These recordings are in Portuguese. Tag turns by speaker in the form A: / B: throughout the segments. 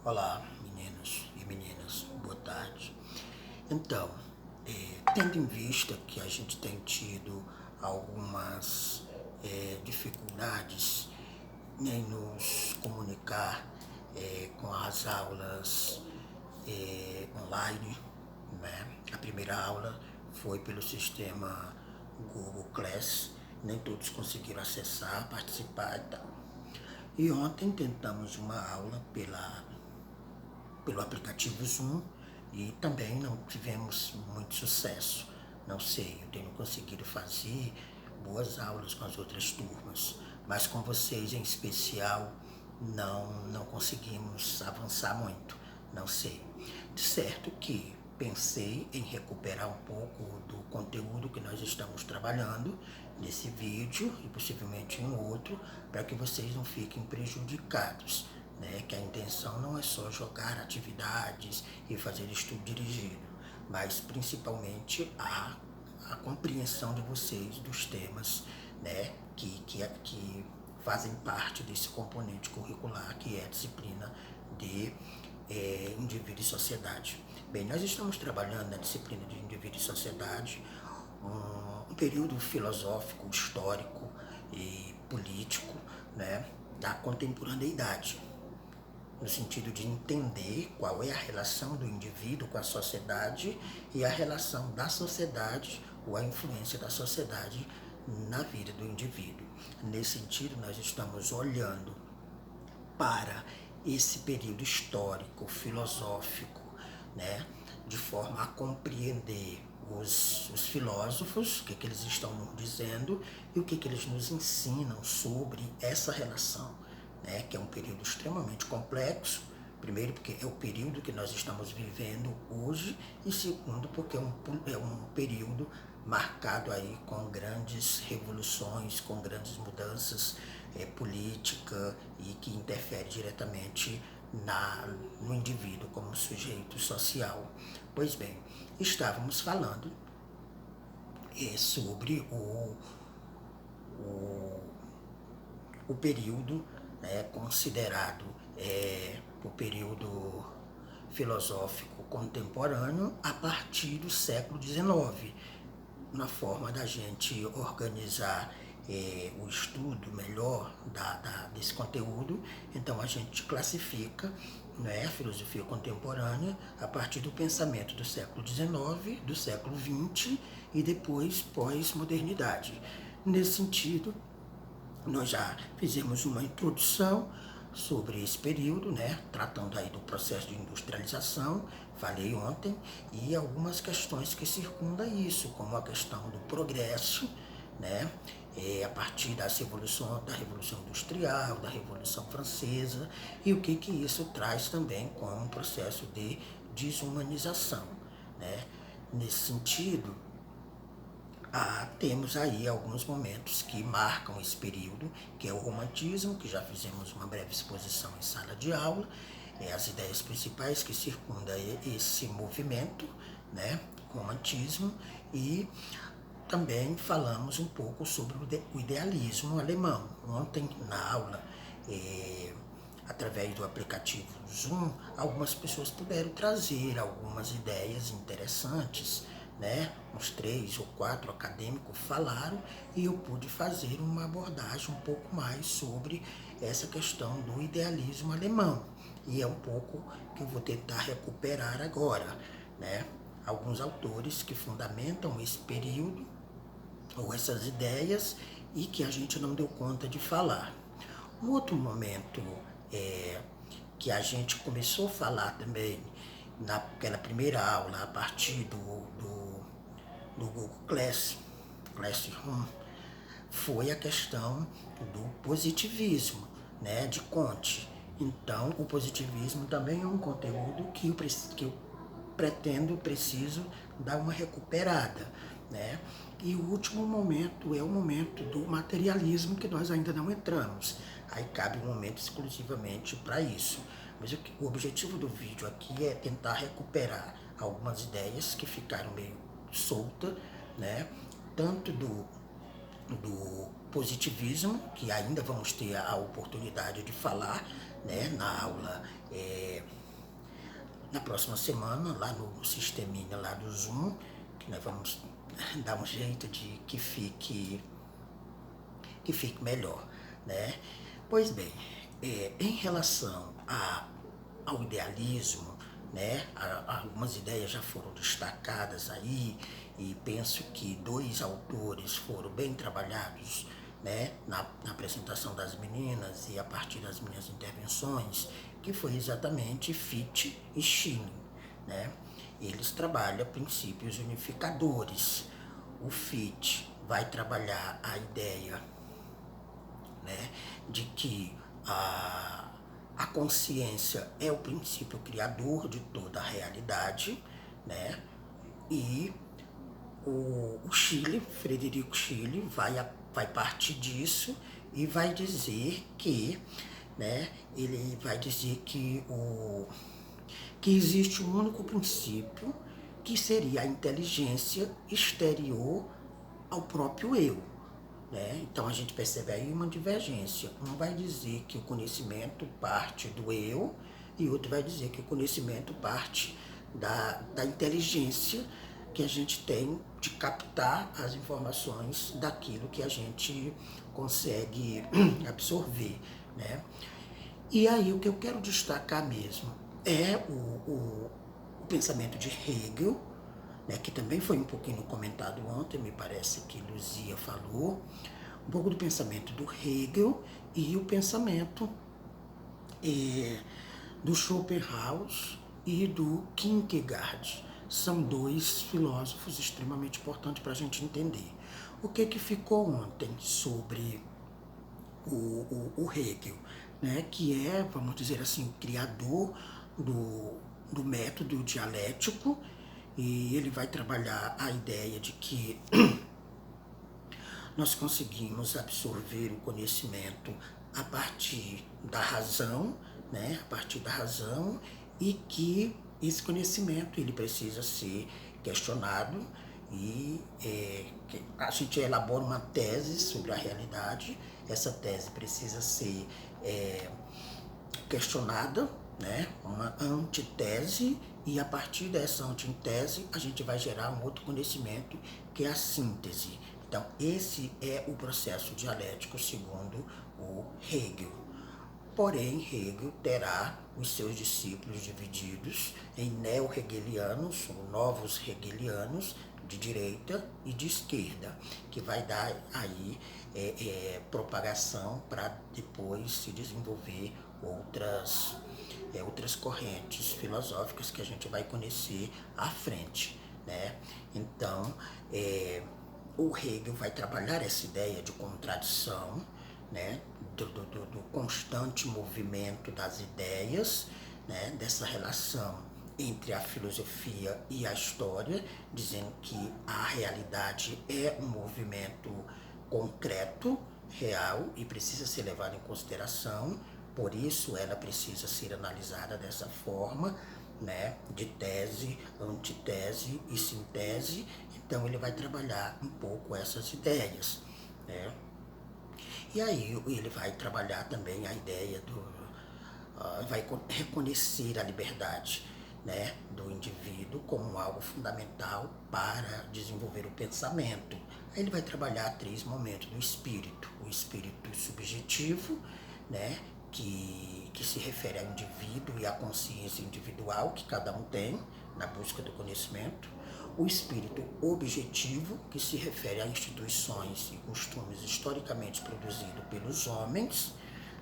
A: Olá, meninos e meninas, boa tarde. Então, tendo em vista que a gente tem tido algumas dificuldades em nos comunicar com as aulas online, né? A primeira aula foi pelo sistema Google Class, nem todos conseguiram acessar, participar e tal. E ontem tentamos uma aula pelo aplicativo Zoom e também não tivemos muito sucesso. Não sei, eu tenho conseguido fazer boas aulas com as outras turmas, mas com vocês em especial não conseguimos avançar muito. Não sei. De certo que pensei em recuperar um pouco do conteúdo que nós estamos trabalhando nesse vídeo e possivelmente em outro, para que vocês não fiquem prejudicados, né? Que a intenção não é só jogar atividades e fazer estudo dirigido, mas principalmente a compreensão de vocês dos temas, né? Que fazem parte desse componente curricular que é a disciplina de indivíduo e sociedade. Bem, nós estamos trabalhando na disciplina de indivíduo e sociedade um período filosófico, histórico e político, né, da contemporaneidade, no sentido de entender qual é a relação do indivíduo com a sociedade e a relação da sociedade ou a influência da sociedade na vida do indivíduo. Nesse sentido, nós estamos olhando para esse período histórico, filosófico, né, de forma a compreender os filósofos, o que eles estão nos dizendo e o que eles nos ensinam sobre essa relação, né, que é um período extremamente complexo. Primeiro, porque é o período que nós estamos vivendo hoje, e segundo, porque é um período marcado aí com grandes revoluções, com grandes mudanças política e que interfere diretamente no indivíduo como sujeito social. Pois bem, estávamos falando sobre o período, né, considerado o período filosófico contemporâneo a partir do século XIX, na forma da gente organizar o estudo melhor desse conteúdo. Então a gente classifica, né, a filosofia contemporânea a partir do pensamento do século XIX, do século XX e depois pós-modernidade. Nesse sentido, nós já fizemos uma introdução sobre esse período, né, tratando aí do processo de industrialização, falei ontem, e algumas questões que circundam isso, como a questão do progresso, né, a partir da Revolução Industrial, da Revolução Francesa, e o que isso traz também como um processo de desumanização, né. Nesse sentido, temos aí alguns momentos que marcam esse período, que é o romantismo, que já fizemos uma breve exposição em sala de aula, as ideias principais que circundam esse movimento, né, romantismo, e também falamos um pouco sobre o idealismo alemão. Ontem, na aula, através do aplicativo Zoom, algumas pessoas puderam trazer algumas ideias interessantes, né? Uns 3 ou 4 acadêmicos falaram e eu pude fazer uma abordagem um pouco mais sobre essa questão do idealismo alemão. E é um pouco que eu vou tentar recuperar agora, né? Alguns autores que fundamentam esse período ou essas ideias e que a gente não deu conta de falar. Um outro momento que a gente começou a falar também naquela primeira aula a partir do Google Classroom, foi a questão do positivismo, né, de Comte. Então, o positivismo também é um conteúdo que eu preciso dar uma recuperada, né? E o último momento é o momento do materialismo, que nós ainda não entramos. Aí cabe um momento exclusivamente para isso. Mas o objetivo do vídeo aqui é tentar recuperar algumas ideias que ficaram meio soltas, né? Tanto do positivismo, que ainda vamos ter a oportunidade de falar, né, na aula na próxima semana, lá no sisteminha lá do Zoom, que nós vamos dar um jeito de que fique melhor, né? Pois bem, em relação ao idealismo, né, algumas ideias já foram destacadas aí, e penso que 2 autores foram bem trabalhados, né, na apresentação das meninas e a partir das minhas intervenções, que foi exatamente Fichte e Schelling, né? Eles trabalham princípios unificadores. O Fichte vai trabalhar a ideia, né, de que a consciência é o princípio criador de toda a realidade, né? E o Schelling, Frederico Schelling, vai partir disso e vai dizer que, né, ele vai dizer que existe um único princípio, que seria a inteligência exterior ao próprio eu, né? Então a gente percebe aí uma divergência. Um vai dizer que o conhecimento parte do eu e outro vai dizer que o conhecimento parte da inteligência que a gente tem de captar as informações daquilo que a gente consegue absorver, né? E aí o que eu quero destacar mesmo é o pensamento de Hegel, né, que também foi um pouquinho comentado ontem, me parece que Luzia falou, um pouco do pensamento do Hegel e o pensamento do Schopenhauer e do Kierkegaard. São 2 filósofos extremamente importantes para a gente entender. O que ficou ontem sobre o Hegel, né, que é, vamos dizer assim, o criador do método dialético, e ele vai trabalhar a ideia de que nós conseguimos absorver o conhecimento a partir da razão, né, a partir da razão, e que esse conhecimento ele precisa ser questionado e a gente elabora uma tese sobre a realidade. Essa tese precisa ser questionada, né, uma antitese, e a partir dessa antitese a gente vai gerar um outro conhecimento que é a síntese. Então esse é o processo dialético segundo o Hegel. Porém, Hegel terá os seus discípulos divididos em neo-hegelianos, ou novos hegelianos, de direita e de esquerda, que vai dar aí propagação para depois se desenvolver outras correntes filosóficas que a gente vai conhecer à frente, né? Então, o Hegel vai trabalhar essa ideia de contradição, né, do constante movimento das ideias, né, dessa relação entre a filosofia e a história, dizendo que a realidade é um movimento concreto, real, e precisa ser levado em consideração. Por isso ela precisa ser analisada dessa forma, né, de tese, antitese e sintese. Então ele vai trabalhar um pouco essas ideias, né? E aí ele vai trabalhar também a ideia vai reconhecer a liberdade, né, do indivíduo como algo fundamental para desenvolver o pensamento. Aí ele vai trabalhar 3 momentos do espírito: o espírito subjetivo, né, que se refere ao indivíduo e à consciência individual que cada um tem na busca do conhecimento; o espírito objetivo, que se refere a instituições e costumes historicamente produzidos pelos homens,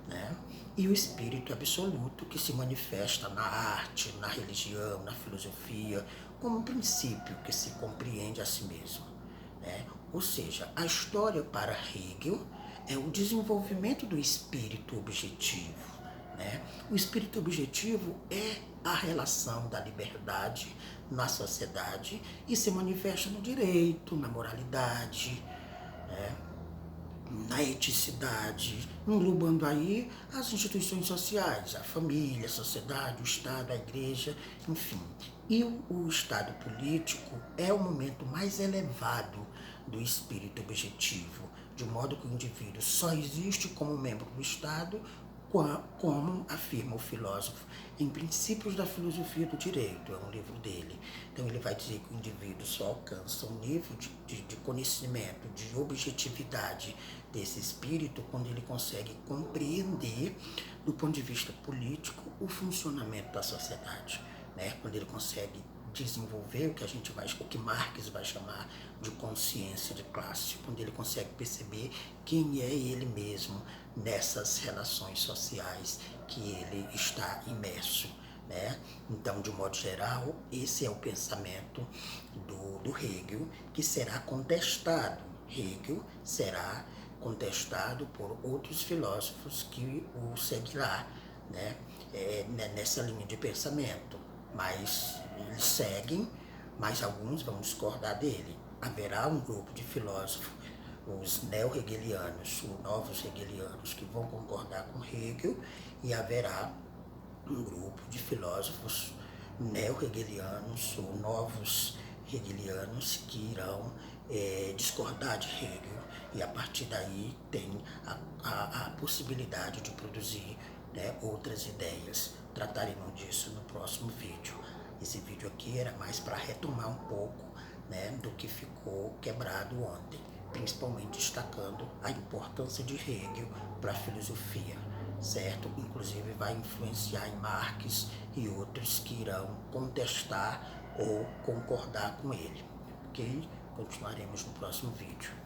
A: né? E o espírito absoluto, que se manifesta na arte, na religião, na filosofia, como um princípio que se compreende a si mesmo, né? Ou seja, a história para Hegel é o desenvolvimento do espírito objetivo, né? O espírito objetivo é a relação da liberdade na sociedade e se manifesta no direito, na moralidade, né, na eticidade, englobando aí as instituições sociais, a família, a sociedade, o Estado, a igreja, enfim. E o Estado político é o momento mais elevado do espírito objetivo, de modo que o indivíduo só existe como membro do Estado, como afirma o filósofo em Princípios da Filosofia do Direito, é um livro dele. Então ele vai dizer que o indivíduo só alcança um nível de conhecimento, de objetividade desse espírito quando ele consegue compreender, do ponto de vista político, o funcionamento da sociedade, né? Quando ele consegue desenvolver o que Marx vai chamar de consciência de classe, quando ele consegue perceber quem é ele mesmo nessas relações sociais que ele está imerso, né? Então, de modo geral, esse é o pensamento do Hegel, que será contestado. Hegel será contestado por outros filósofos que o seguirá, né? Nessa linha de pensamento, mas eles seguem, mas alguns vão discordar dele. Haverá um grupo de filósofos, os neo-hegelianos, os novos hegelianos, que vão concordar com Hegel, e haverá um grupo de filósofos neo-hegelianos ou novos hegelianos que irão discordar de Hegel, e a partir daí tem a possibilidade de produzir, né, outras ideias. Trataremos disso no próximo vídeo. Esse vídeo aqui era mais para retomar um pouco, né, do que ficou quebrado ontem, principalmente destacando a importância de Hegel para a filosofia, certo? Inclusive vai influenciar em Marx e outros que irão contestar ou concordar com ele, ok? Continuaremos no próximo vídeo.